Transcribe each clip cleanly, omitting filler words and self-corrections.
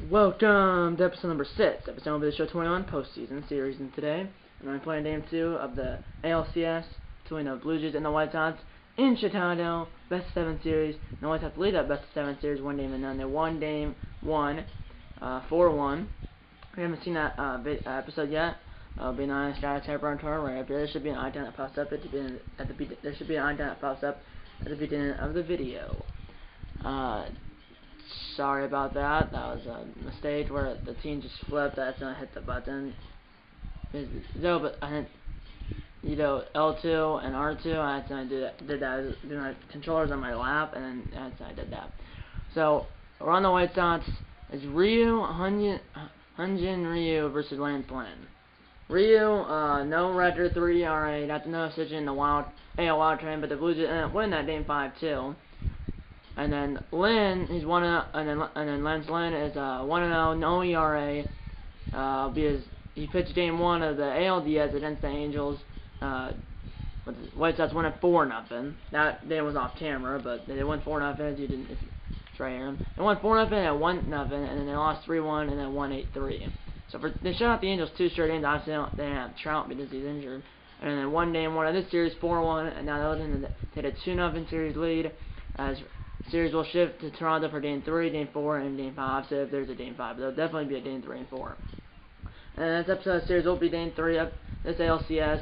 Welcome to episode number 6, episode of the show 21 postseason series, and today I'm playing game 2 of the ALCS between the Blue Jays and the White Sox in Chicago, best of 7 series. And the White Sox lead that best of 7 series, 1-0. They won game 1, 4-1. We haven't seen that episode yet. It'll be nice. Got a typer on tour right up here. There should be an icon that pops up there should be an icon that pops up at the beginning of the video. Sorry about that. That was a mistake where the team just flipped. I accidentally hit the button. No, but I hit, L2 and R2. I accidentally did that. My controller's on my lap, and then I accidentally did that. So we're on the White Sox. It's Hyunjin Ryu versus Lance Lynn. Ryu, no record, 3 ERA. That's no decision in the AL Wild Train, but the Blue Jays ended up winning that game 5-2. And then Lynn, he's 1-0, and then Lance Lynn is 1-0, no ERA, because he pitched game 1 of the ALDS against the Angels. The White Sox won at 4-0. That game was off camera, but they won 4-0. You didn't try hear them. They won 4-0 at 1-0, and then they lost 3-1, and then won 8-3. So they shut out the Angels 2 straight games. Obviously, they didn't have Trout because he's injured. And then won game 1 of this series 4-1, and now they had a 2-0 series lead. As series will shift to Toronto for game 3, game 4, and game 5. So if there's a game 5, but there'll definitely be a game 3 and 4. And this episode of the series will be game 3 of this ALCS.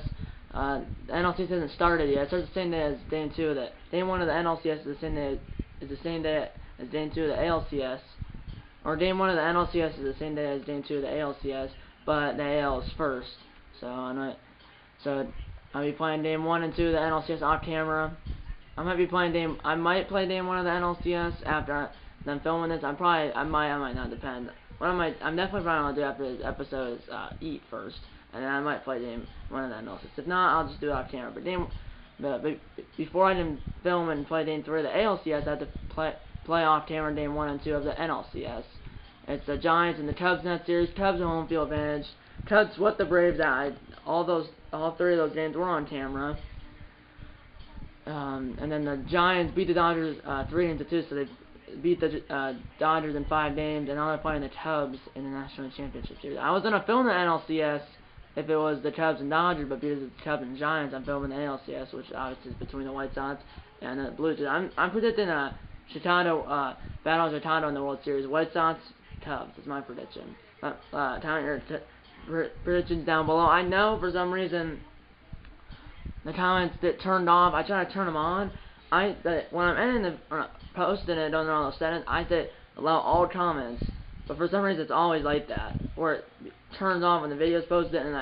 The NLCS hasn't started yet. It starts the same day as game 2 of the game 1 of the NLCS is the same day as game 2 of the ALCS. Or game 1 of the NLCS is the same day as game 2 of the ALCS, but the AL is first. So I'll be playing game 1 and 2 of the NLCS off camera. I might play game 1 of the NLCS after I'm filming this. I might not, depend. I'm definitely probably gonna do after this episode is eat first, and then I might play game 1 of the NLCS. If not, I'll just do it off camera. But before I can film and play game 3 of the ALCS, I have to play off camera game 1 and 2 of the NLCS. It's the Giants and the Cubs in that series. Cubs home field advantage. Cubs swept the Braves out. All 3 of those games were on camera. And then the Giants beat the Dodgers 3-2, so they beat the Dodgers in 5 games, and now they're playing the Cubs in the National Championship Series. I was gonna film the NLCS if it was the Cubs and Dodgers, but because it's Cubs and Giants, I'm filming the ALCS, which obviously is between the White Sox and the Blue Jays. I'm predicting Chicago battles Chicago in the World Series. White Sox, Cubs is my prediction. Comment your predictions down below. I know for some reason the comments that turned off, I try to turn them on. When I'm editing posting it on all those settings, I say allow all comments, but for some reason it's always like that, where it turns off when the video's posted, and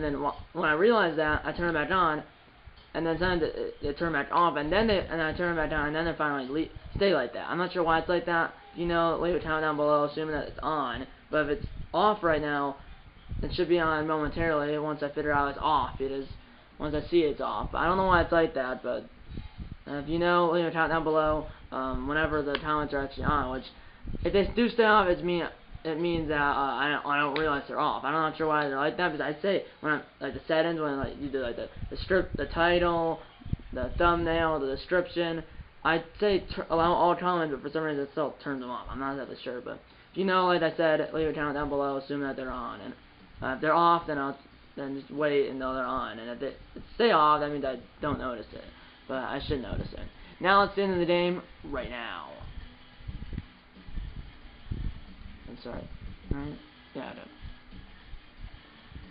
then when I realize that, I turn it back on, and then sometimes it turn back off, and then I turn it back on, and then they finally stay like that. I'm not sure why it's like that. Leave a comment down below, assuming that it's on. But if it's off right now, it should be on momentarily once I figure out it's off. It is. Once I see it's off. I don't know why it's like that, but if you know, leave a comment down below whenever the comments are actually on, which if they do stay off, it means that I don't realize they're off. I'm not sure why they're like that, because I say when I'm like the settings, when you do like the title, the thumbnail, the description, I say allow all comments, but for some reason it still turns them off. I'm not exactly sure, but if you know, like I said, leave a comment down below, assuming that they're on, and if they're off, then just wait until they're on. And if they stay off, that means I don't notice it. But I should notice it. Now let's get into the game right now. I'm sorry. Right? Yeah, I do.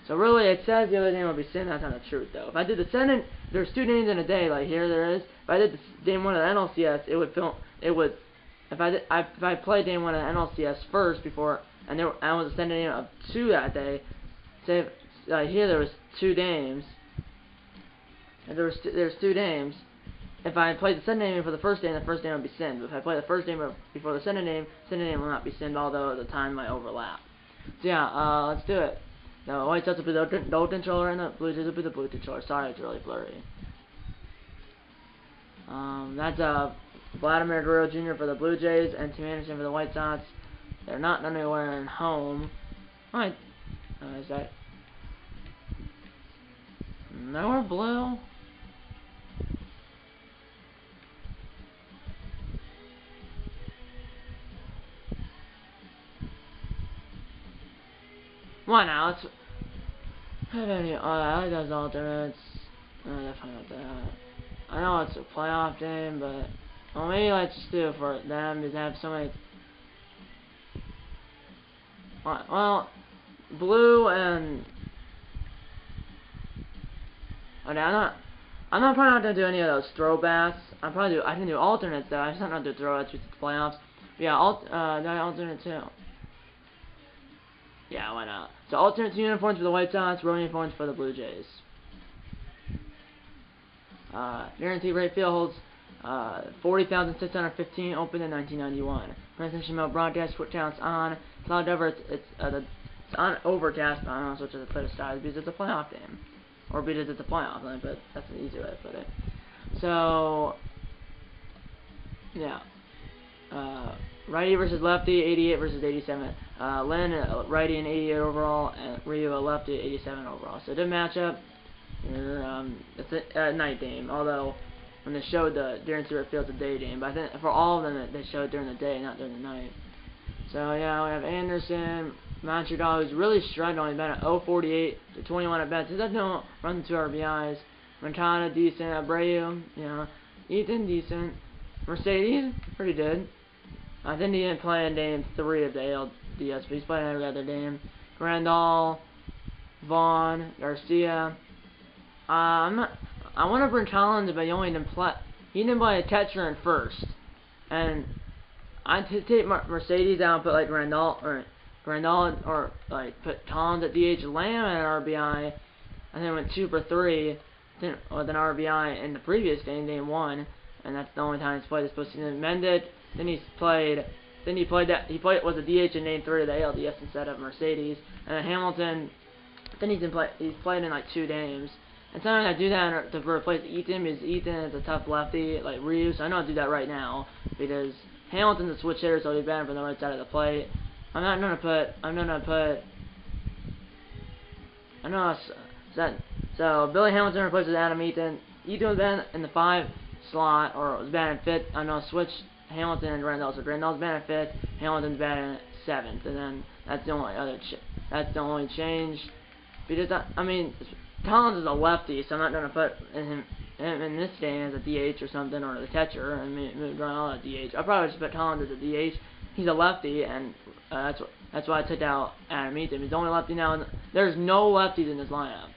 So really, it says the other game will be sin. That's not the truth, though. If I did the sending, there's 2 games in a day, like here there is. If I did the game 1 of the NLCS, it would film. It would. If I played game 1 of the NLCS first before, and I was sending game of 2 that day. Say. Here there was 2 games. And there's 2 games. If I played the second game for the first game would be sinned. But if I play the first game before the second game will not be sinned, although the time might overlap. So yeah, let's do it. The White Sox will be the gold controller, and the Blue Jays will be the blue controller. Sorry, it's really blurry. That's Vladimir Guerrero Jr. for the Blue Jays and Tim Anderson for the White Sox. They're not anywhere in home. Alright. Is that nowhere blue? Why not? I like those alternates. Definitely not that. I know it's a playoff game, but well, maybe let's just do it for them because they have so many. Well, blue and okay, I'm not probably not gonna do any of those throwbacks. I can do alternates though. I just not do throwbacks with the playoffs. But yeah, alternate too. Yeah, why not? So alternate uniforms for the White Sox, road uniforms for the Blue Jays. Guaranteed rate field holds 40,615, opened in 1991. Transmission mode broadcast, foot counts on. Cloud over, it's on overcast, but I don't know, switch to the Twitter style because it's a playoff game. Or because it's a playoff, but that's an easier way to put it. So, yeah. Righty versus lefty, 88 versus 87. Lynn, righty and 88 overall, and Ryu, lefty, 87 overall. So good matchup. It's a night game, although when they showed the guaranteed rate field, it's a day game. But I think for all of them, they showed during the day, not during the night. So yeah, we have Anderson, Montreal, who's really struggling. He's been at 0.48 to 21 at bats. He doesn't run the 2 RBIs. Montana, decent. Abreu, Ethan, decent. Mercedes, pretty good. I think he didn't play in game 3 of the ALDS, but he's playing every other game. Grandal, Vaughn, Garcia. I want to bring Collins, but he only didn't play. He didn't play a catcher in first, and I'd take Mercedes out and put like Grandal or like put Collins at DH, Lamb at RBI. I think it went 2 for 3 with an RBI in the previous game, game 1, and that's the only time he's played this postseason. Mended. Then he played was a DH in game 3 of the ALDS instead of Mercedes. And then Hamilton, then he's played in like 2 games. And sometimes I do that to replace Ethan because Ethan is a tough lefty like Ryu, so I know I'll do that right now because Hamilton's a switch hitter, so he'll be batting from the right side of the plate. So Billy Hamilton replaces Adam Ethan. Ethan was batting in the 5 slot, or was batting 5th. I'm gonna switch Hamilton and Grandal. So Grandal's batting 5th, Hamilton's batting 7th, and then that's the only change. Because Collins is a lefty, so I'm not gonna put him in this game as a DH or something, or the catcher. Grandal as a DH. I'll probably just put Collins as a DH. He's a lefty, and that's why I took out Adam Ethan. He's the only lefty now. There's no lefties in this lineup.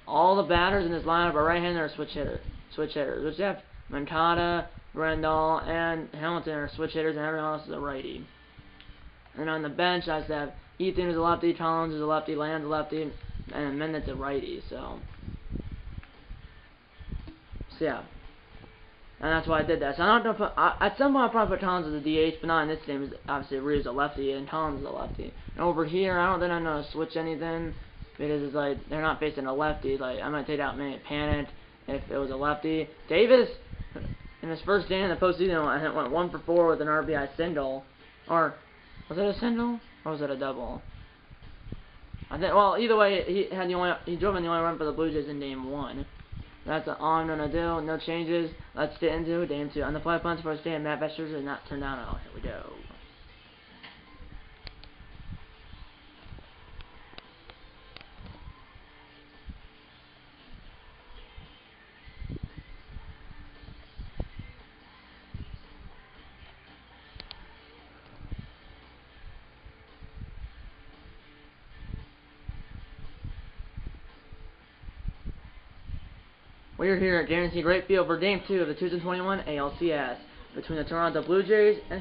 All the batters in this lineup are right-handed or switch hitters. Which you have Moncada, Grandal, and Hamilton are switch hitters, and everyone else is a righty. And on the bench, I just have Ethan is a lefty, Collins is a lefty, Land's a lefty, and Mendet's a righty. So yeah. And that's why I did that. So I'm not gonna put. At some point, I'll probably put Collins as a DH, but not in this game. Obviously, Ryu's a lefty and Collins is a lefty. And over here, I don't think I'm gonna switch anything because it's like they're not facing a lefty. Like I'm gonna take out Manny Panic if it was a lefty. Davis in his first game in the postseason went 1 for 4 with an RBI single. Or was it a single or was it a double? I think. Well, either way, he drove in the only run for the Blue Jays in game 1. That's all I'm going to do. No changes. Let's get into game 2. On the fly punch first game, Matt Vesters is not turned down at all. Here we go. We are here at Guaranteed Rate Field for Game 2 of the 2021 ALCS between the Toronto Blue Jays and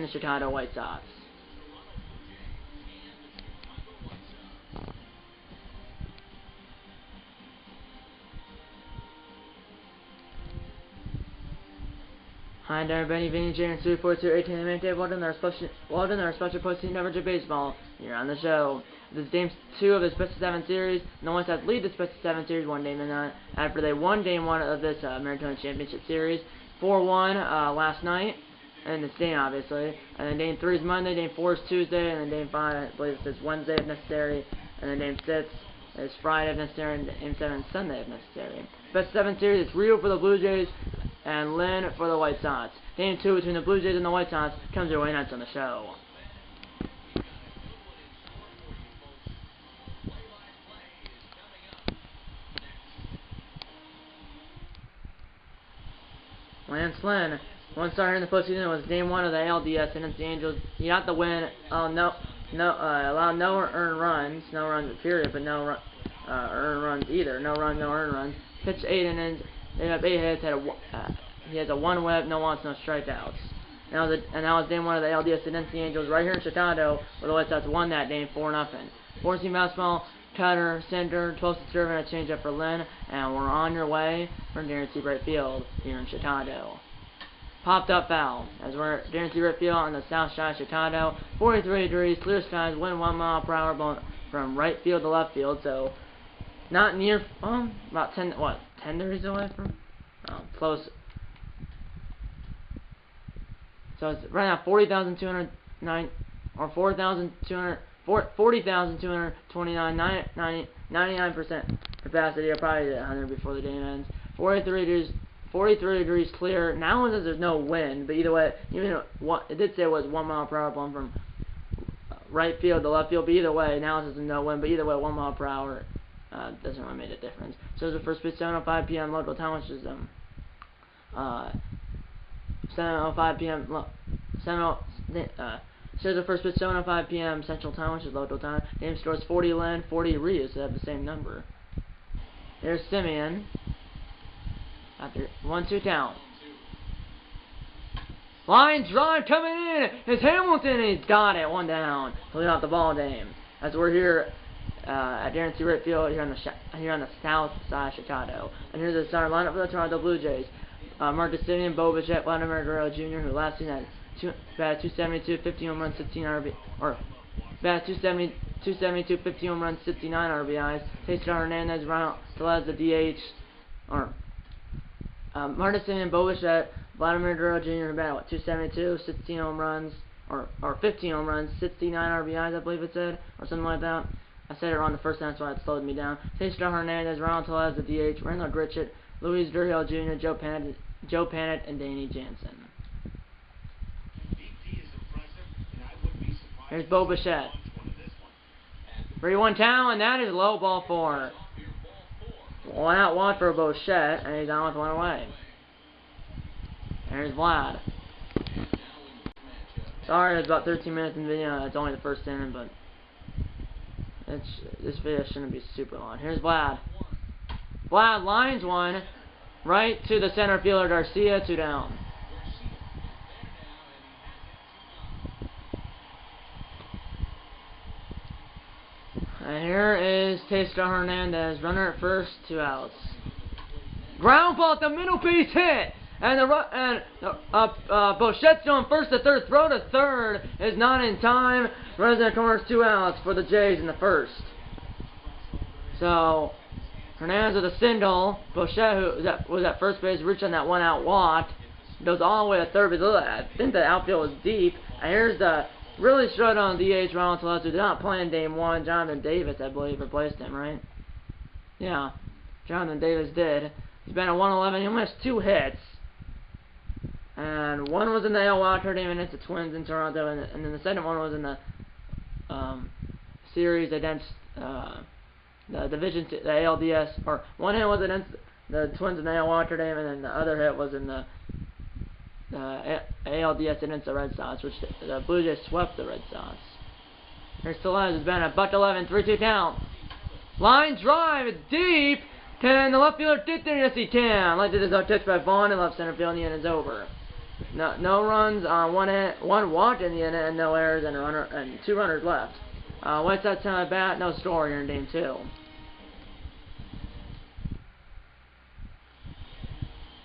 the Chicago White Sox. Hi there, everybody. Vinny J and 342 18 welcome to our special postseason coverage of baseball here on the show. This is Game 2 of this Best of 7 series, and the White Sox lead this Best of 7 series 1 game to none after they won Game 1 of this American Championship Series 4-1 last night, and it's game obviously. And then Game 3 is Monday, Game 4 is Tuesday, and then Game 5 I believe it says Wednesday if necessary, and then Game 6 is Friday if necessary, and Game 7 is Sunday if necessary. Best of 7 series, it's Rio for the Blue Jays and Lynn for the White Sox. Game 2 between the Blue Jays and the White Sox comes your way next on the show. Lynn. One starter in the postseason was Game 1 of the ALDS against the Angels. He got the win. Allowed no earned runs, no runs period, but no earned runs either. No run, no earned runs. Pitched 8 innings. They have 8 hits. He has a 1 whip, no walks, no strikeouts. And that was Game 1 of the ALDS against the Angels right here in Chicago, where the White Sox won that game 4-0. 4-seam fastball, cutter, center, 12th serve, and a changeup for Lynn, and we're on your way from Guaranteed Right Field here in Chicago. Popped up foul, as we're Guaranteed Right Field on the south side of Chicago. 43 degrees, clear skies, wind 1 mile per hour blowing from right field to left field, so not near, about 10 degrees away from, close. So it's right now 40,209, or 40,229, 99% capacity, or probably 100 before the game ends. 43 degrees clear. Now it says there's no wind, but either way, it did say it was 1 mile per hour blowing from right field to left field, but either way, now it says there's no wind, but either way, 1 mile per hour doesn't really make a difference. So the first pitch 7:05 p.m. local time, which is 7:05 p.m. So the first pitch 7:05 p.m. Central Time, which is local time. Game score is 40 Lynn, 40 Rios, so they have the same number. There's Simeon. After 1-2 count. Line drive coming in. It's Hamilton. He's got it. 1 down. He'll lead off the ball game. As we're here at Guaranteed Right Field here on the south side of Chicago. And here's the starting lineup for the Toronto Blue Jays. Marcus Simeon, Bo Bichette, Vladimir Guerrero Jr., who last season had batted 272, 50 home runs, 16 RBIs, or batted 272, 50 home runs, 69 RBIs. Cesar Hernandez, Ronald Tellez, the DH, or Marcus Simeon, Bo Bichette, Vladimir Guerrero Jr., who batted 272, 16 home runs, or 15 home runs, 69 RBIs, I believe it said, or something like that. I said it wrong the first time, so it slowed me down. Cesar Hernandez, Ronald Tellez, the DH, Randall Gritchett, Luis Gurriel Jr., Joe Panet, and Danny Jansen. Here's Bo Bichette. 3-1 count, and that is low, ball 4. 1 out, 1 for Bichette, and he's on with 1 away. There's Vlad. Sorry, it's about 13 minutes in the video. It's only the first inning, but this video shouldn't be super long. Here's Vlad. Vlad lines 1 right to the center fielder Garcia, 2 down. And here is Cesar Hernandez, runner at first, 2 outs. Ground ball at the middle, base hit, and Bochette's going first to third, throw to third is not in time. Runners in the corners, 2 outs for the Jays in the first. So Hernandez with a single. Bochette, who was at first base, reached on that 1 out walk, goes all the way to third base. I think the outfield was deep. And here's the really straight on DH Ronald Tellez, who did not play in Game 1. Jonathan Davis, I believe, replaced him, right? Yeah, Jonathan Davis did. He's been at 111. He only has 2 hits. And one was in the AL Wildcard game against the Twins in Toronto, and then the second one was in the series against the division, the ALDS, or one hit was against the Twins in the AL Wildcard game, and then the other hit was in the ALDS against the Red Sox, which the Blue Jays swept the Red Sox. Here's Tellez, has been a $111, 3-2 count. Line drive, deep. Can the left fielder get there? Yes, he can. Like this is a catch by Vaughn in left center field, and the inning is over. No runs on 1 walk in the inning, and no errors, and 2 runners left. White Sox time at bat, no score here in Game 2.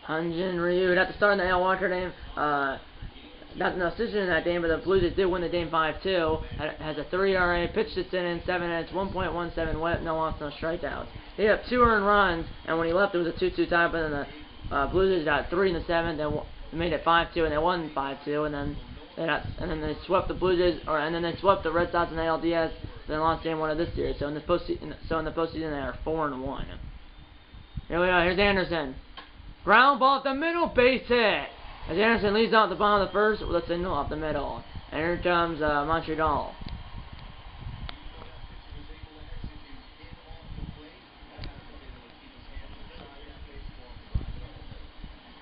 Hyun-Jin Ryu got to start in the AL Walker game. Got no decision in that game, but the Blue Jays did win the game 5-2. Has a 3 ERA, pitched its inning, 7 hits, 1.17 whip, no walks, no strikeouts. He had 2 earned runs, and when he left, it was a 2-2 tie. But then the Blue Jays got 3 in the 7th, and made it 5-2, and they won 5-2, and then they swept the Blue Jays, and then they swept the Red Sox in the ALDS. Then lost Game 1 of this series. So in the postseason, they are 4-1. Here we go. Here's Anderson. Ground ball at the middle, base hit. As Anderson leads off the bottom of the first with a signal off the middle. And here comes Montreal.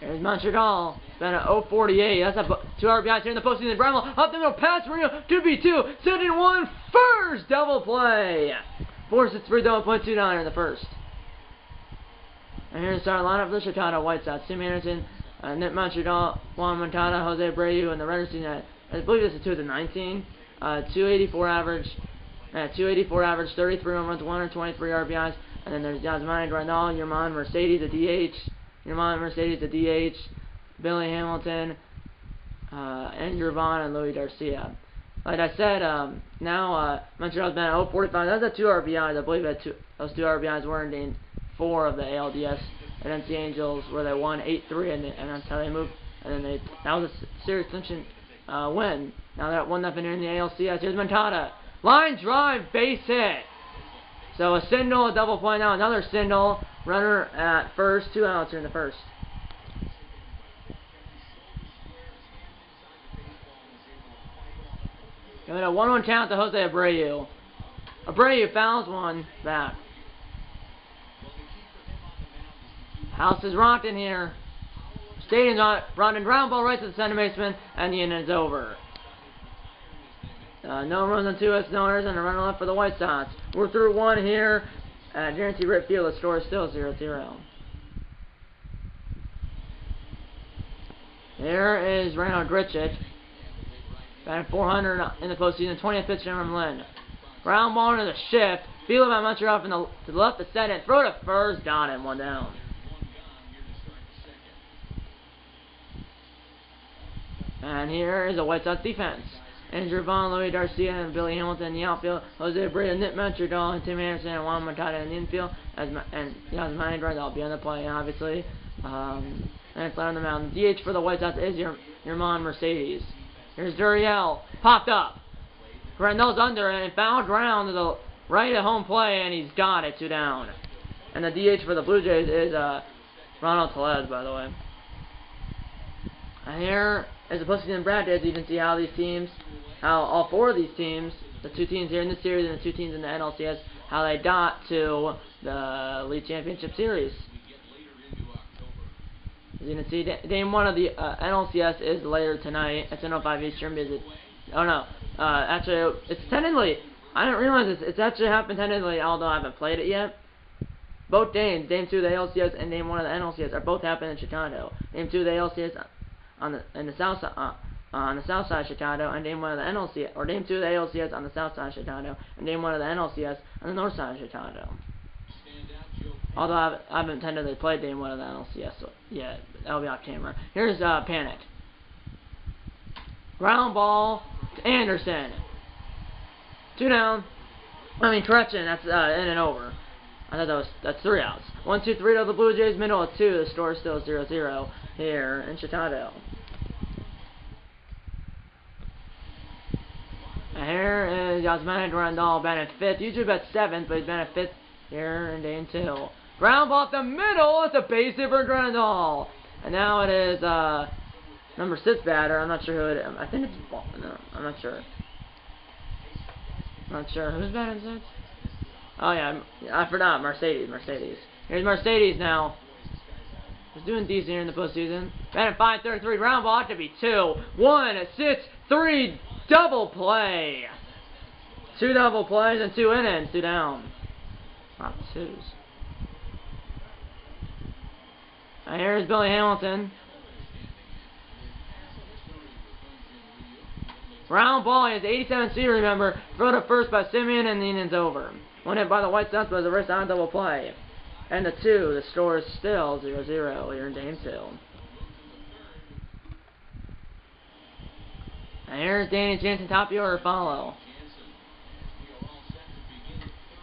Here's Montreal. It's been an 0.48. That's a 2 RBIs here in the postseason. Bramwell up the middle, pass Rio, 2v2, sending one first, double play. 4-6-3 double play, 2 down in the first. And here's the starting lineup for the Chicago White Sox. Tim Anderson, Nick Montreal, Juan Moncada, Jose Abreu, and the Red Sox. I believe this is 2019. 284 average. 284 average, 33 home runs, 123 RBIs. And then there's Yasmani Grandal, Yerman Mercedes, the DH. Yerman Mercedes, the DH. Billy Hamilton, Andrew Vaughn, and Louis Garcia. Like I said, now Montreal's been at 0.45. That's a 2 RBIs. I believe that those 2 RBIs were in Game 4 of the ALDS against the Angels, where they won 8-3, and that's how they moved. And then that was a series clinching win. Now they're at 1-0 here in the ALCS. Here's Moncada. Line drive, base hit. So a single, a double play now, another single. Runner at first, 2 outs here in the first. Giving a 1-1 count to Jose Abreu. Abreu fouls one back. House is rocked in here. Stadium's on running ground ball right to the center baseman, and the inning is over. No runs on 2 hits, no errors, and a runner left for the White Sox. We're through 1 here at Guaranteed Rate Field. The score is still 0-0. There is Reinhard Grichuk. Batting 400 in the postseason. 20th pitch from Lynn. Ground ball into the shift. Fielded by Montreal from to the left to second. Throw to first. Got him. 1 down. And here is a White Sox defense. Andrew Vaughn, Louis Garcia, and Billy Hamilton in the outfield. Jose Abreu, Nick Montreal, and Tim Anderson, and Juan Moncada in the infield. And Yasmani Grandal will be on the play, obviously. And it's on the mound. The DH for the White Sox is Yerman Mercedes. Here's Duriel. Popped up. Grandal's under it, and foul ground to the right at home play, and he's got it. 2 down. And the DH for the Blue Jays is Ronald Tellez, by the way. And here is the postseason bracket. You can see how these teams, how all 4 of these teams, the 2 teams here in this series and the 2 teams in the NLCS, how they got to the League Championship Series. As you can see, Game 1 of the NLCS is later tonight. It's 10:05 Eastern. Actually, it's technically, I didn't realize it's actually happened technically, although I haven't played it yet. Both games, Game 2 of the ALCS and Game 1 of the NLCS, are both happening in Chicago. Game 2 of the ALCS on the south side of Chicago, and Game 1 of the NLCS, or Game 2 of the ALCS on the south side of Chicago, and Game 1 of the NLCS on the north side of Chicago. Although I haven't technically played Game 1 of the NLCS yet. That'll be off camera. Here's Panic. Ground ball to Anderson. 2 down. Correction, that's in and over. I thought that's 3 outs. 1-2-3 to the Blue Jays, middle of 2. The score is still 0-0 here in Chicago. And here is Yasmani Grandal batting 5th. Usually bats 7th, but he's batting 5th here in Game 2. Ground ball up the middle. It's a base hit for Grandal. And now it is number 6 batter. I'm not sure who it is. I think it's Ball. No, I'm not sure. Not sure who's batting 6. Oh yeah, I forgot. Mercedes. Here's Mercedes now. He's doing decent here in the postseason. Batting 5-33. Ground ball ought to be 2. 1-6-3 double play. 2 double plays and 2 innings. 2 down. Not 2s. And here's Billy Hamilton. Ground ball. He has 87 speed, remember. Throw to first by Simeon, and the inning's over. 1 hit by the White Sox was a wrist on double play. And the 2, the score is still 0-0 here in Game 2. And here's Danny Jansen, top of the order, follow.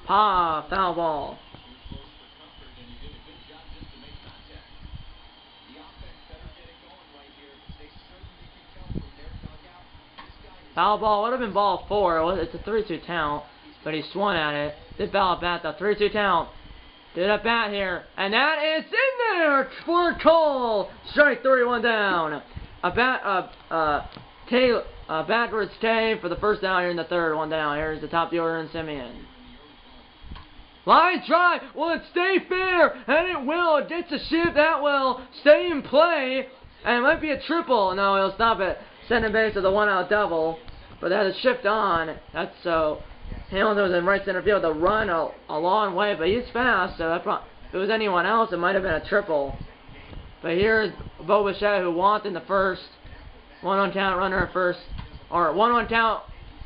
Foul ball. Foul ball would have been ball 4. It's a 3-2 count, but he swung at it. Did foul at bat, though. 3-2 count. Did a bat here, and that is in there for Cole. Strike 3, 1 down. Backwards K for the first down here in the 3rd, 1 down. Here's the top of the order in Simeon. Line drive. Will it stay fair? And it will. It gets a shift. That will stay in play. And it might be a triple. No, he'll stop it. Second base with a 1-out double. But that has a shift on. That's so. Hamilton was in right center field to run a long way. But he's fast. So if it was anyone else, it might have been a triple. But here's Bo Bichette, who wants in the first. 1-1 count, runner at first. Or 1-1 count.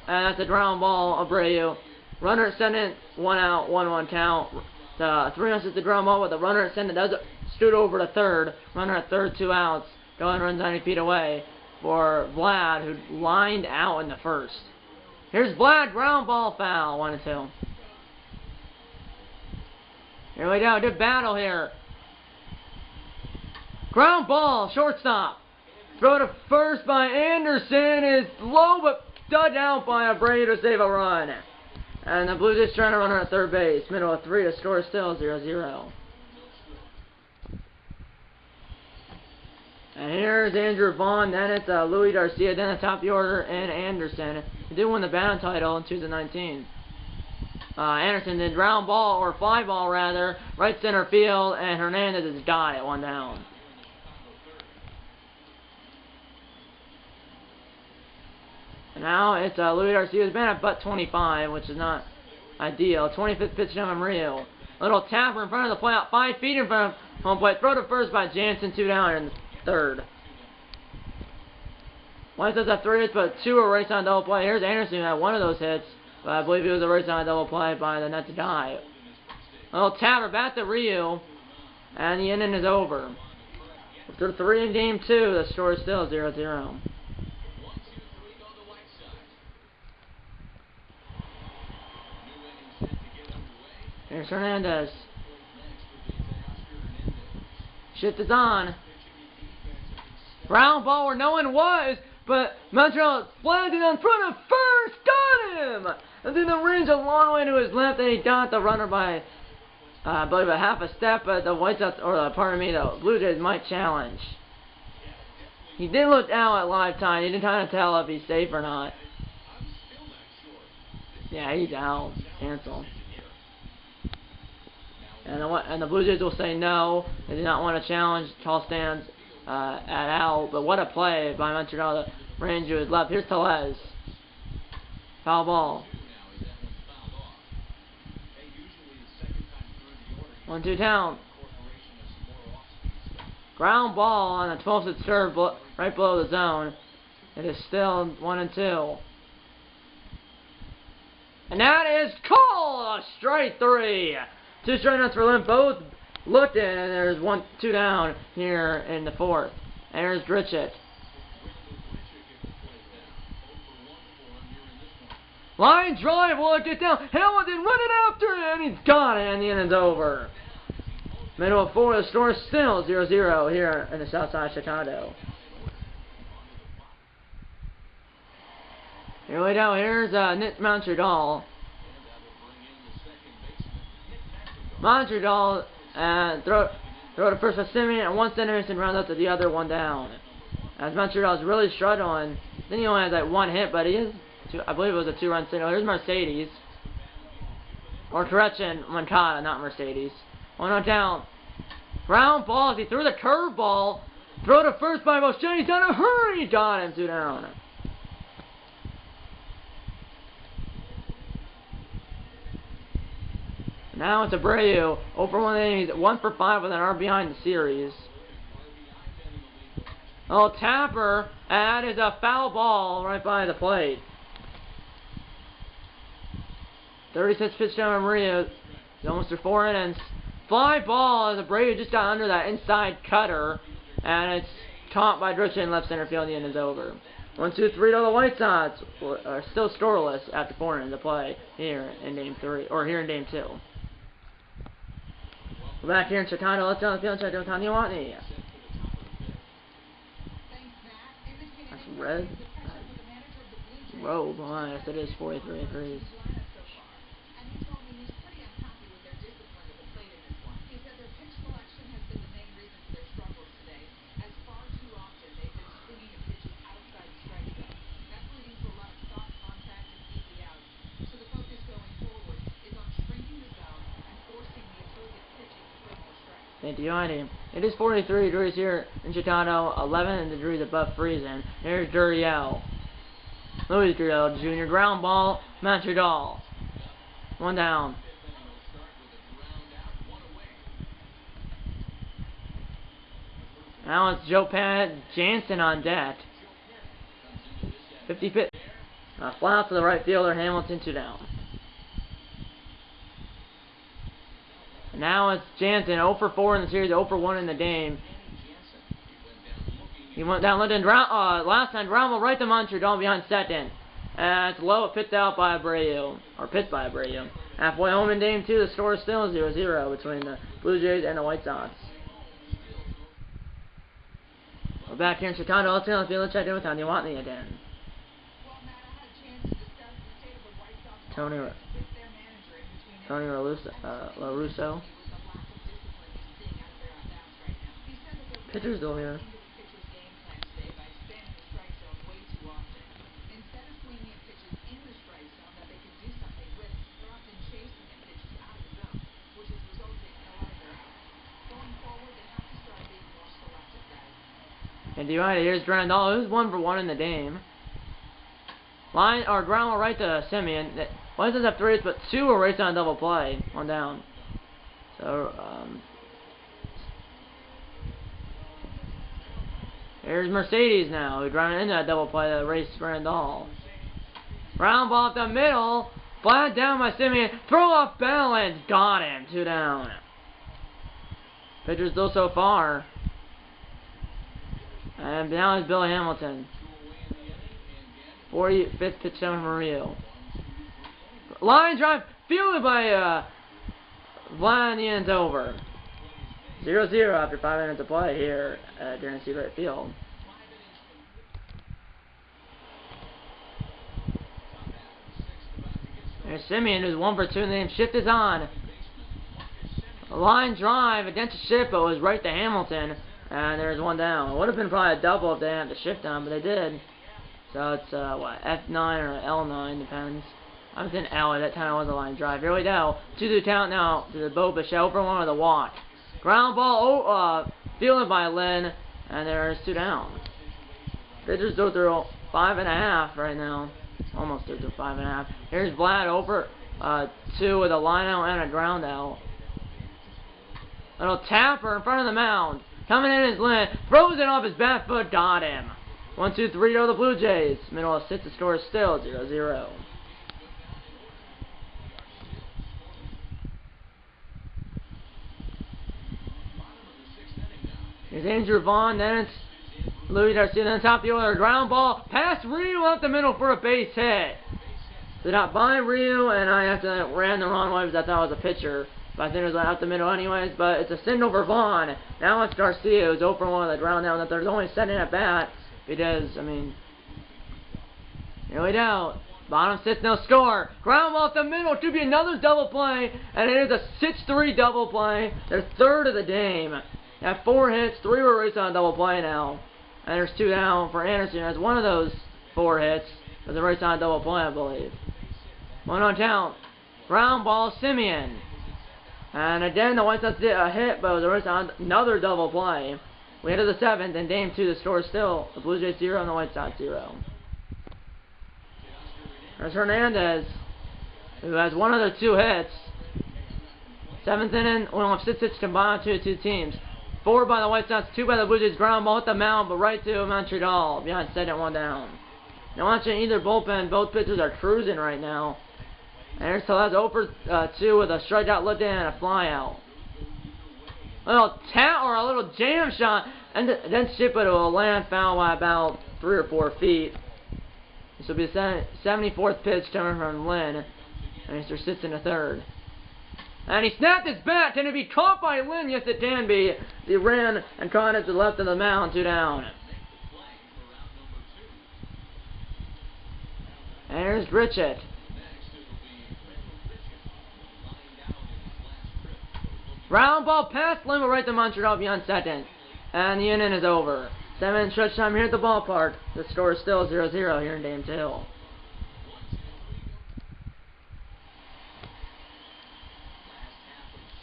And that's a ground ball. Abreu. Runner at second, 1 out, 1-1 count. The 3-1 is the ground ball with the runner at second does stood over to third. Runner at third, 2 outs. Going runs 90 feet away for Vlad, who lined out in the first. Here's Vlad, ground ball foul, 1-2. Here we go, good battle here. Ground ball, shortstop. Throw to first by Anderson is low, but dug out by Abreu to save a run. And the Blue Jays trying to run her at third base. Middle of 3 to score still 0-0. And here's Andrew Vaughn. Then it's Louis Garcia. Then the top of the order and Anderson. He did win the batting title in 2019. Anderson did ground ball, or fly ball rather, right center field. And Hernandez is died at 1 down. Now it's Louis Garcia's been at butt 25, which is not ideal. 25th pitch down from Rio. Little tapper in front of the plate, 5 feet in front of home plate. Throw to first by Jansen, 2 down in the third. White Sox have 3 hits, but 2 are race on double play. Here's Anderson who had 1 of those hits, but I believe it was a race on double play by the net to die. Little tapper back to Rio, and the inning is over. After 3 in game 2, the score is still 0-0. Here's Hernandez. Shift is on. Ground ball where no one was, but Montreal flagged it in front of first. Got him! And then the range a long way to his left, and he got the runner by, I believe, a half a step. But the White Sox, or pardon me, the Blue Jays might challenge. He did look out at live time. He didn't kind of tell if he's safe or not. Yeah, he's out. Cancel. And the Blue Jays will say no. They do not want to challenge tall stands at out. But what a play by Montreal. The range to his left. Here's Tellez. Foul ball. 1-2 count. Ground ball on the 12th at serve right below the zone. It is still 1-2. And that is called a strike 3. 2 strikeouts for Lynn. Both looked in, and there's 2 down here in the 4th. And here's Dritchett. Line drive, will it get down? Hamilton running after it, and he's got it, and the inning's over. Middle of 4, the score is still 0-0 here in the south side of Chicago. Here we go, here's Nick Montreal. Montreal, throw to first for Simeon, and 1 centimeter and round up to the other 1 down. As Montreal is really struggling. Then he only has like 1 hit, but he is, I believe it was a 2-run single. Here's Mercedes. Or correction, Moncada, not Mercedes. 1-0 down. Ground balls, he threw the curveball. Throw to first by Moshe, he's done a hurry, got him, 2 down. Now it's Abreu, 0 for 1 innings, 1 for 5 with an RBI in the series. Oh, tapper, and that is a foul ball right by the plate. 36 pitch down from Abreu, almost through 4 innings. Fly ball as Abreu just got under that inside cutter, and it's caught by Dritchett in left center field, and the inning is over. 1-2-3 to the White Sox are still scoreless after 4 innings to play here in game 3, or here in game 2. We're back here in Chicago. Let's go on the field. Check out Tanya Watney. That's red. Robe. Oh, yes, it is 43 degrees. Thank you, Heidi. It is 43 degrees here in Chicago, 11 degrees above freezing. Here's Duriel. Louis Duriel Jr. Ground ball, Montreal. One down. Now it's Joe Pat Jansen on deck. 50 pitch. Fly out to the right fielder, Hamilton, 2 down. And now it's Jansen, 0 for 4 in the series, 0 for 1 in the game. He went down, last time, ground ball right to Montreal behind second. And it's low, picked out by Abreu, or picked by Abreu. Halfway home in game 2, the score is still 0-0 between the Blue Jays and the White Sox. We're back here in Chicago. Let's see how the field checked in with Tony Watney again. Tony LaRusso. Pitcher's still here. And here's Grandal, who's 1 for 1 in the game. Line or ground right to Simeon. White Sox have 3 hits, but 2 are raced on a double play. 1 down. So here's Mercedes now, who grounded into that double play that raced Grandal. Ground ball up the middle, flat down by Simeon. Throw off balance, got him. 2 down. Pitcher's still so far. And now it's Billy Hamilton. 45th pitch down from Rio. Line drive, fielded by Vlad, the end's over. 0-0 after 5 minutes of play here at Guaranteed Right Field. There's Simeon, who's 1 for 2 in the game. Shift is on. A line drive against the shift, but it was right to Hamilton. And there's 1 down. It would have been probably a double if they didn't have to shift on, but they did. So it's, F9 or L9, depends. I was in L at that time, it was a line drive. Here we go. 2-2 count now to the Bo Bichette for 1 with a walk. Ground ball, fielded by Lynn, and there's 2 down. Pitchers go through 5.5 right now. Almost through 5.5. Here's Vlad over 2 with a line out and a ground out. Little tapper in front of the mound. Coming in is Lynn. Throws it off his bat foot. Got him. 1-2-3 to the Blue Jays. Middle of 6. The score is still 0-0. Here's Andrew Vaughn. Then it's Louis Garcia. Then top the order. Ground ball. Past Ryu up the middle for a base hit. They're not by Ryu, and I accidentally ran the wrong way because I thought it was a pitcher. But I think it was out the middle anyways, but it's a single for Vaughn. Now it's Garcia, who's 0 for 1 with a ground down that there's only setting at bat. Because, I mean, here we go. Bottom 6, no score. Ground ball up the middle, should be another double play, and it is a 6-3 double play. Their 3rd of the game. They have 4 hits, 3 were raced on a double play now. And there's 2 down for Anderson. As one of those 4 hits was a race on a double play, I believe. 1 on count. Ground ball, Simeon. And again, the White Sox did a hit, but it was on another double play. We head to the 7th, and game 2, the score is still the Blue Jays 0 and the White Sox 0. There's Hernandez, who has 1 of the 2 hits. 7th inning, we only have 6 hits combined to the 2 teams. 4 by the White Sox, 2 by the Blue Jays. Ground ball at the mound, but right to Montreal, behind second, 1 down. Now watching either bullpen, both pitchers are cruising right now. And here's Tellez 0 for 2 with a strikeout looked in and a fly out. A little tap or a little jam shot, and then ship it to a land foul by about 3 or 4 feet. This will be the 74th pitch coming from Lynn, and Mr. sits in the 3rd. And he snapped his bat. Can it be caught by Lynn? Yes, it can be. He ran and caught it to the left of the mound, 2 down. And here's Gritchett. Ground ball past Lynn, right to Montreal beyond second. And the inning is over. 7 stretch time here at the ballpark. The score is still 0-0 here in game 2.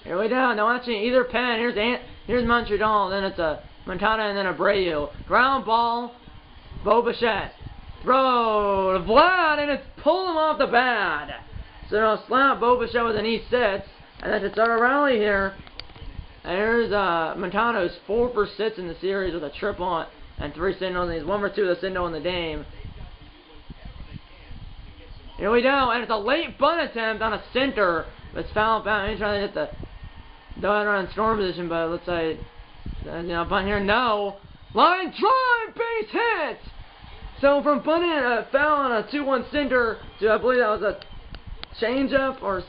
Here we go. Now watching either pen. Here's Here's Montreal, then it's a Montana, and then Abreu. Ground ball, Bo Bichette. Throw to Vlad, and it's pulling him off the bat. So now slap Bo Bichette with an E6, and then to start a rally here. And here's Montana, who's 4 for 6 in the series with a triple and 3 singles, and he's 1 for 2 with a single in the game. Here we go, and it's a late bunt attempt on a center. It's foul out. He's trying to hit the no-hitter in scoring position, but it looks like, bunt here, no. Line drive, base hit! So from bunting a foul on a 2-1 center to, I believe that was a changeup or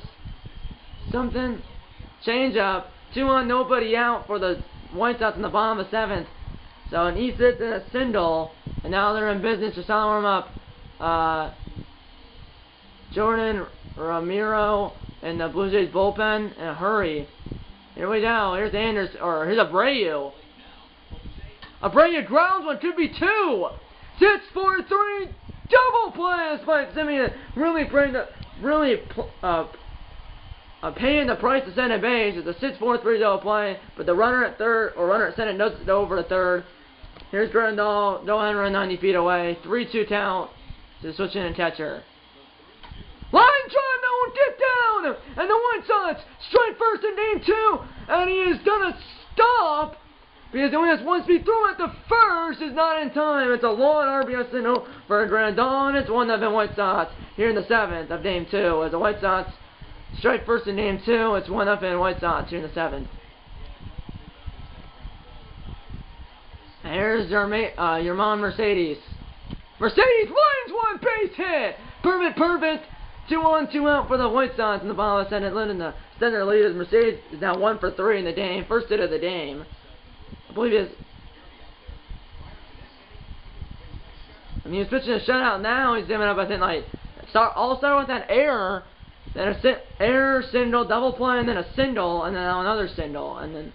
something. Changeup. 2-1, nobody out for the White Sox in the bottom of the 7th. So an E6 and a single, and now they're in business. Just trying to warm up. Jordan Ramiro in the Blue Jays bullpen in a hurry. Here we go. Here's Anderson, or here's Abreu. Abreu grounds one, could be 2. 6-4-3, double play. Despite Simeon really paying the price to center base. It's a 6-4-3 double play, but the runner at third or runner at center does it over to third. Here's Grandal, no hand run 90 feet away. 3-2 count to switch in and catcher. Line drive, no one get down, and the White Sox strike first in game 2, and he is gonna stop because he only has 1 speed throw at the first is not in time. It's a long RBI signal for Grandal, and it's 1-0 White Sox here in the 7th of game 2 as the White Sox strike first in game 2. It's 1-0 White Sox here in the 7th. And here's your mom Mercedes. Mercedes wins one base hit. Perfect. 2-on, 2 out for the White Sox in the bottom of the 7th. In the center lead as Mercedes is now 1 for 3 in the game. First hit of the game. I believe he's pitching a shutout now. He's dimming up. I think like I'll start with that error. Then a error, single, double play, and then a single, and then another single, and then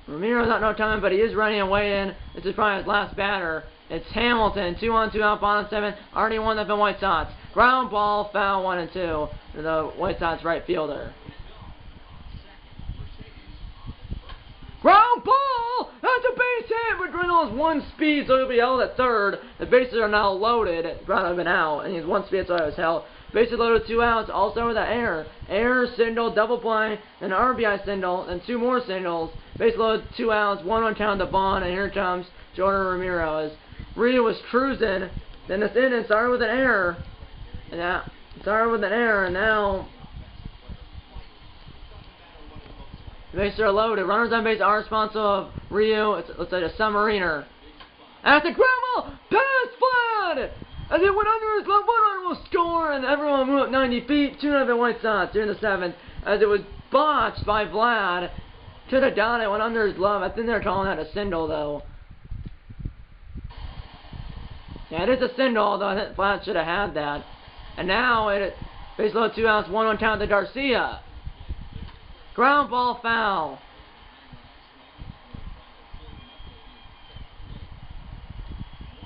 Ramiro's not no time, but he is running away in. This is probably his last batter. It's Hamilton, 2-on, 2 out, bottom 7, already 1-0 White Sox. Ground ball, foul, 1-2 to the White Sox right fielder. Ground ball! That's a base hit! But Grindle has 1 speed, so he'll be held at third. The bases are now loaded. Ground have been out, and he's 1 speed, so he was held. Bases loaded, 2 outs. Also with that error. Error, single, double play, an RBI single, and 2 more singles. Base loaded, 2 outs, 1-1 count to Bond, and here comes Jordan Ramiro. As Rhea was cruising, then this inning started with an error. And now the bases are loaded. Runners on base are responsible of Ryu. It's like a submariner. At the ground ball, pass Vlad! As it went under his glove, one runner will score, and everyone moved up 90 feet. 2-0 White Sox here in the 7th. As it was botched by Vlad. To the dot, it went under his glove. I think they're calling that a single, though. Yeah, it is a single, although I think Vlad should have had that. And now, base load 2 outs, 1-1 count to Garcia. Ground ball foul.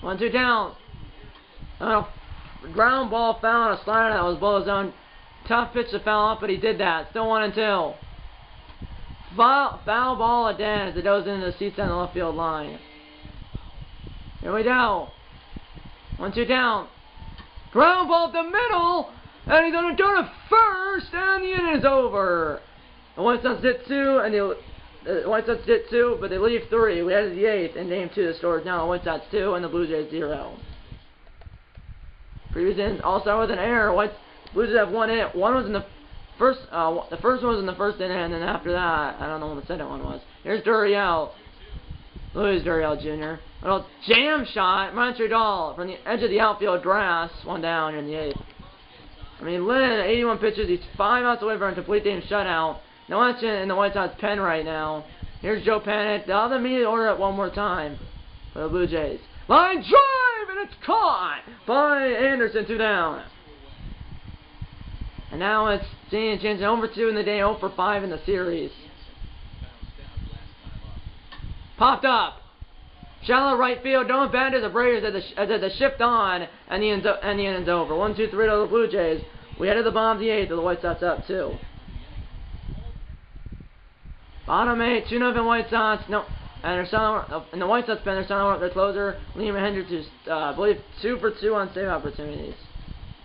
One, 2 down. Ground ball foul on a slider that was below his own. Tough pitch to foul up, but he did that. Still 1-2. Foul ball again as it goes into the seats on the left field line. Here we go. 1-2 down. Ground ball up the middle, and he's going to go to first, and the inning is over. The White Sox did 2, and the White Sox did 2, but they leave 3. We added the 8th in game 2. The score is now the White Sox 2 and the Blue Jays 0. Previous innings all start with an error. Blue Jays have 1 hit. One was in the first. The first one was in the first inning, and then after that, I don't know what the second one was. Here's Duriel. Louis Duriel Jr. A little jam shot. Montreal from the edge of the outfield grass. 1 down in the 8th. I mean, Lynn, 81 pitches. He's 5 outs away from a complete game shutout. No action in the White Sox pen right now. Here's Joe Panic. They'll have the media order it one more time for the Blue Jays. Line drive, and it's caught by Anderson. 2 down. And now it's seeing a chance 0 for 2 in the day, 0 for 5 in the series. Popped up. Shallow right field. Don't bad as the Braves as the shift on, and the inning's over. 1-2-3 to the Blue Jays. We headed the bottom of the 8th, with the White Sox up 2. Bottom 8, 2-0 White Sox. No, and they're starting, and the White Sox pen, they're starting with their closer, Liam Hendricks, who's, I believe, 2 for 2 on save opportunities.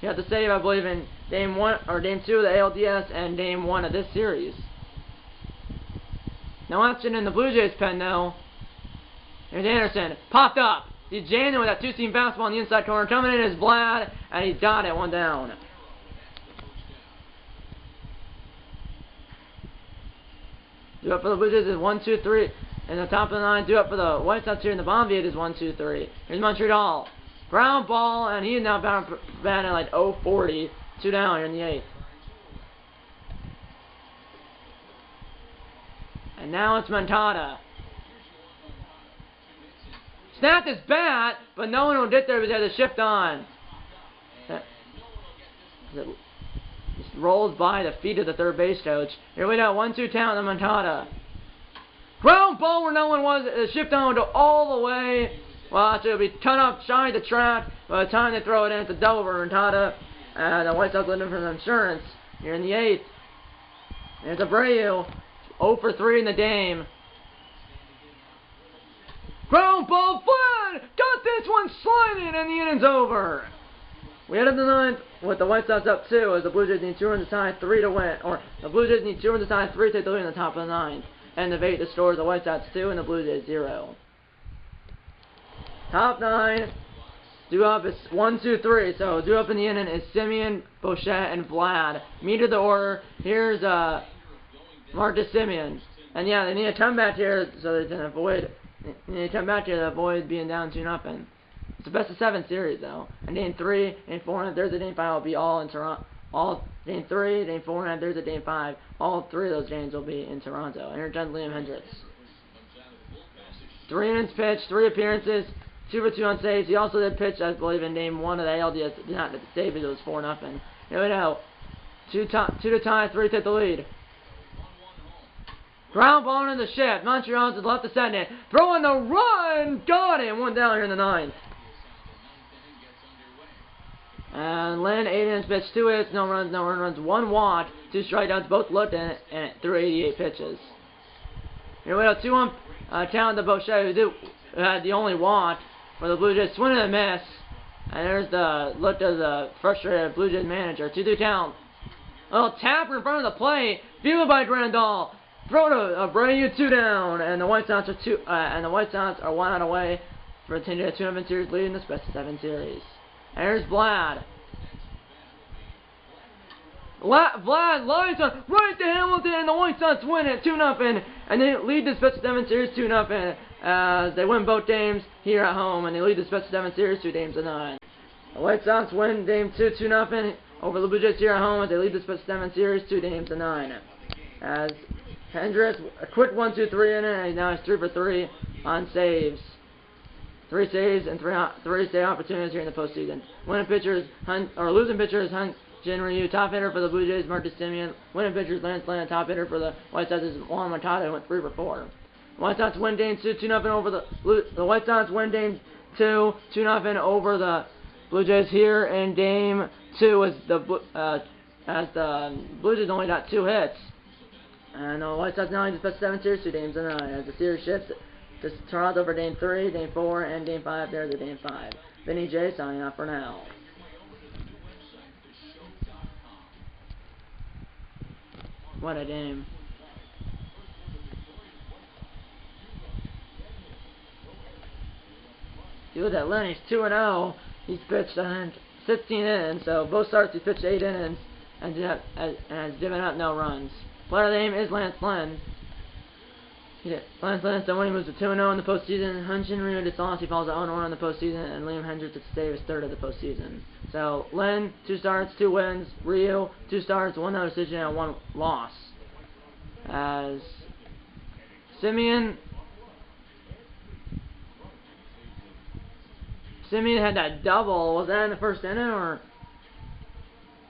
He had to save, I believe, in Game 1 or Game 2 of the ALDS and Game 1 of this series. No action in the Blue Jays pen, though. Here's Anderson, popped up. He's jamming with that two-seam fastball on the inside corner. Coming in is Vlad, and he's got it, 1 down. Due up for the Blue Jays is 1, 2, 3. In the top of the 9, due up for the White Sox here in the bottom 8 is 1, 2, 3. Here's Montreal. Ground ball, and he is now batting like 0-40. 2 down here in the 8th. And now it's Moncada. Snapped his bat, but no one will get there because he had to shift on. Just rolls by the feet of the third base coach. Here we go, 1-2 count on Moncada. Ground ball where no one was. Shift on to all the way. Well, actually, it'll be cut up shy of the track. By the time they throw it in, it's a double for Moncada. And the White Sox looking for some insurance here in the 8th. There's Abreu. 0 for 3 in the game. Ground ball, Vlad! Got this one sliding, and the inning's over. We head up the 9th with the White Sox up 2 as the Blue Jays need 2 runs to tie 3 to win. Or the Blue Jays need 2 runs to tie 3 to take the lead in the top of the 9th. And the 8th, the scores the White Sox 2 and the Blue Jays 0. Top 9. Due up is 1, 2, 3. So due up in the inning is Semien, Bichette, and Vlad. Meet of the order. Here's Marcus Semien. And yeah, they need a comeback here so they can avoid. They need a comeback here to avoid being down 2-0. It's a best of 7 series though. And game 3, game 4, and Thursday, game 5 will be all in Toronto. All game 3, game 4, and Thursday, game 5. All 3 of those games will be in Toronto. And here's Liam Hendricks. 3 innings pitched, 3 appearances, 2 for 2 on saves. He also did pitch, I believe, in game 1 of the ALDS. Did not save because it was 4-0. Here we go. 2 to tie, 3 to take the lead. Ground ball in the shift. Montreal to the left of second. Throwing the run. Got him. 1 down here in the 9th. And Lynn, 8 innings pitched, 2 hits, no runs, no earned runs, 1 walk, 2 strikeouts, both looked in it, and threw 88 pitches. Here we go, 2-1 count to Bichette, who had the only walk for the Blue Jays, swing and a miss. And there's the look of the frustrated Blue Jays manager, 2-2 count. A little tapper in front of the plate, fielded by Grandal. Throw to Abreu, 2 down, and the White Sox are 1 out away for a 10-2 series lead in this best of 7 series. And here's Vlad. Vlad lies on right to Hamilton, and the White Sox win it 2-0, and they lead this best of 7 series 2-0 as they win both games here at home, and they lead this best of 7 series 2-9. The White Sox win game 2 2-0 over the Blue Jays here at home as they lead this best of 7 series 2-9. As Hendricks, a quick 1-2-3 inning, and now he's 3 for 3 on saves. 3 saves and 3 save opportunities here in the postseason. Winning pitchers, losing pitchers, Jin Ryu, top hitter for the Blue Jays, Marcus Semien. Winning pitchers, Lance Lynn, top hitter for the White Sox is Juan Moncada, who went 3 for 4. The White Sox win game 2 2-0 over the White Sox win game 2 2-0 over the Blue Jays here in game 2 as the Blue Jays only got 2 hits. And the White Sox now just best 7 series 2-9 as the series shifts to Toronto for game 3, game 4, and game 5 there to game 5. Vinny J signing off for now. What a game. You look at Lenny's 2-0. He's pitched 16 innings, so both starts he pitched 8 innings and has given up no runs. Player of the game is Lance Lynn. Lance Lynn, so when he moves to 2-0 in the postseason, Hyun-Jin Ryu to loss, he falls to 0-1 in the postseason, and Liam Hendricks to save his 3rd of the postseason. So, Lynn, 2 starts, 2 wins. Ryu, 2 starts, 1 no decision, and 1 loss. As Semien had that double. Was that in the first inning, or?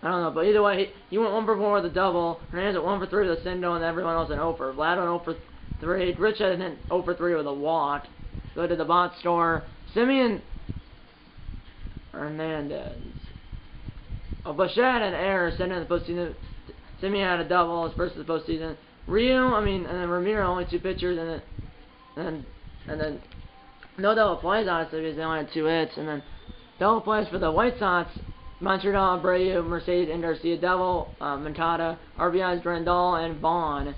I don't know, but either way, he went 1 for 4 with a double. Hernandez at 1 for 3 with a single, and everyone else an 0 for. Vlad went 0 for 3. Rich had 0 for 3 with a walk. Go to the box score. Semien, Hernandez. Bichette had an error, sent in the postseason. Semien had a double, his first of the postseason. and then Ramiro, only 2 pitchers, and then no double plays, honestly, because they only had 2 hits, and then double plays for the White Sox, Montreal, Abreu, Mercedes, and Garcia, double, Moncada, RBIs, Grandal, and Vaughn.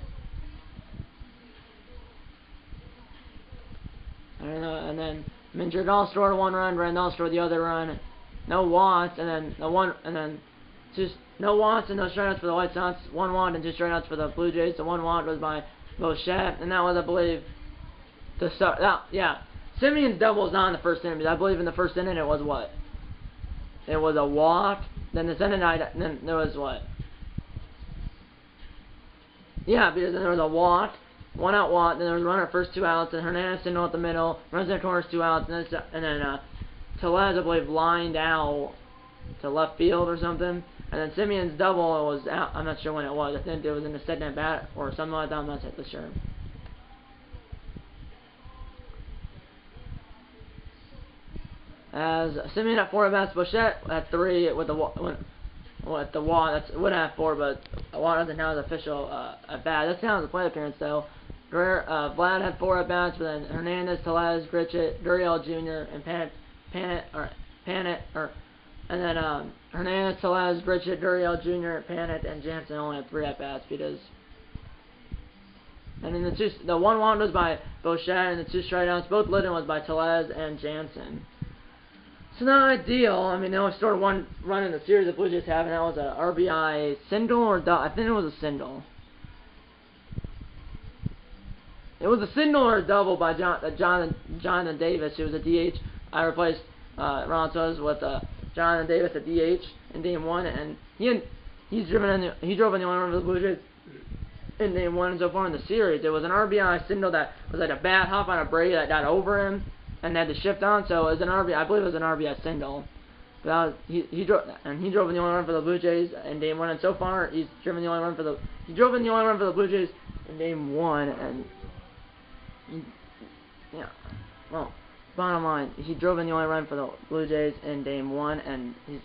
And then Grandal scored 1 run, Grandal scored the other run, no walks, and then just no walks and no strikeouts for the White Sox, 1 walk and 2 strikeouts for the Blue Jays. The 1 walk was by Bichette, and that was, I believe, the start. Simeon's double was not in the first inning, because I believe in the first inning it was what? It was a walk. Then the second night, then there was what? Yeah, because then there was a walk, 1 out walk, then there was a runner at first, 2 outs, and Hernandez single at the middle, runs in the corners, 2 outs, and then Tellez, I believe, lined out to left field or something. And then Simeon's double was out. I'm not sure when it was. I think it was in the second at bat or something like that. I'm not sure. As Simeon at 4 at bats, Bichette at 3 with the wall. That's would have 4, but Watt doesn't have his official at bat. That's not his plate appearance though. Vlad had 4 at bats, but then Hernandez, Tellez, Gritchett, Gurriel Jr. and and then Hernandez, Tellez, Gritchett, Gurriel Jr., Panet, and Jansen only had 3 at bats because. And then the 1 walk was by Bichette, and the 2 strikeouts, both Litten was by Tellez and Jansen. So not ideal. I mean, they only scored 1 run in the series the Blue Jays have, and that was a RBI single or I think it was a single. It was a single or a double by Jonathan Davis, who was a DH. I replaced Ron Sosa with Jonathan Davis at DH in Game 1, and he drove in the only run for the Blue Jays in Game 1 so far in the series. It was an RBI single that was like a bat hop on a Brady that got over him and had to shift on, so it was an RBI. I believe it was an RBI single. But he drove in the only run for the Blue Jays in Game 1, and so far he drove in the only run for the Blue Jays in Game 1, and yeah, well. Bottom line, he drove in the only run for the Blue Jays in Game 1, and he's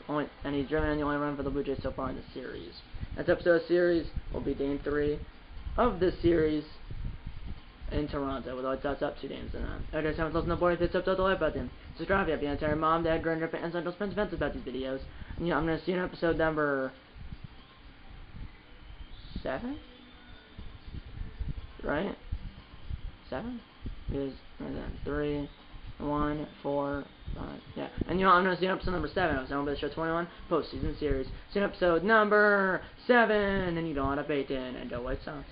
driven in the only run for the Blue Jays so far in the series. Next episode of the series will be Game 3 of this series in Toronto, with the White Sox up 2-0. Alright guys, haven't listened to the board, if it's up to the like button. Subscribe if you have the entire mom, dad, grandpa, and central spends events about these videos. And I'm going to see you in episode number 7? Right? 7? Is 3, 1, 4, 5, yeah. And I'm going to see episode number 7 of the Show 21 Postseason Series. See episode number 7, and you don't want to bait in, and go White Sox.